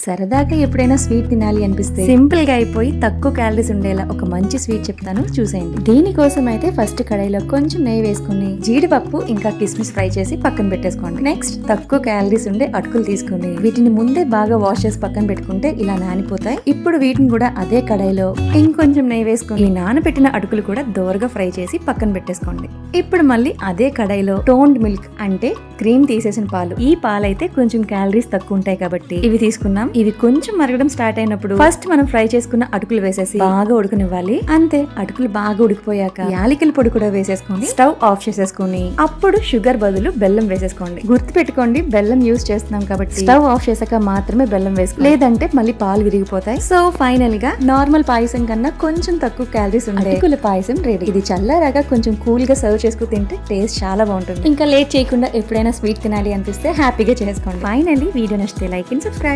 సరదాగా ఎప్పుడైనా స్వీట్ తినాలి అనిపిస్తే సింపుల్ గా అయిపోయి తక్కువ క్యాలరీస్ ఉండేలా ఒక మంచి స్వీట్ చెప్తాను చూసేయండి. దీనికోసం అయితే ఫస్ట్ కడాయిలో కొంచెం నెయ్యి వేసుకుని జీడిపప్పు ఇంకా కిస్మిస్ ఫ్రై చేసి పక్కన పెట్టేసుకోండి. నెక్స్ట్ తక్కువ క్యాలరీస్ ఉండే అటుకులు తీసుకుని వీటిని ముందే బాగా వాష్ చేసి పక్కన పెట్టుకుంటే ఇలా నానిపోతాయి. ఇప్పుడు వీటిని కూడా అదే కడాయిలో ఇంకొంచెం నెయ్యి వేసుకుని నానబెట్టిన అటుకులు కూడా దోరగా ఫ్రై చేసి పక్కన పెట్టేసుకోండి. ఇప్పుడు మళ్ళీ అదే కడాయిలో టోన్డ్ మిల్క్ అంటే క్రీమ్ తీసేసిన పాలు, ఈ పాలైతే కొంచెం క్యాలరీస్ తక్కువ ఉంటాయి కాబట్టి ఇవి తీసుకున్నాం. ఇవి కొంచెం మరగడం స్టార్ట్ అయినప్పుడు ఫస్ట్ మనం ఫ్రై చేసుకున్న అటుకులు వేసేసి బాగా ఉడకనివ్వాలి. అంతే, అటుకులు బాగా ఉడికిపోయాక యాలకుల పొడి కూడా వేసేసుకోండి. స్టవ్ ఆఫ్ చేసేసుకుని అప్పుడు షుగర్ బదులు బెల్లం వేసేసుకోండి. గుర్తు పెట్టుకోండి, బెల్లం యూజ్ చేస్తున్నాం కాబట్టి స్టవ్ ఆఫ్ చేసాక మాత్రమే బెల్లం వేసుకోండి, లేదంటే మళ్ళీ పాలు విరిగిపోతాయి. సో ఫైనల్ గా నార్మల్ పాయసం కన్నా కొంచెం తక్కువ క్యాలరీస్ ఉండే అటుకుల పాయసం రెడీ. ఇది చల్లారాగా కొంచెం కూల్ గా సర్వ్ చేసుకుని తింటే టేస్ట్ చాలా బాగుంటుంది. ఇంకా లేట్ చేయకుండా ఎప్పుడైనా స్వీట్ తినాలి అనిపిస్తే హ్యాపీగా చేసుకోండి. ఫైనల్లీ వీడియో నచ్చితే లైక్ అండ్ సబ్స్క్రైబ్.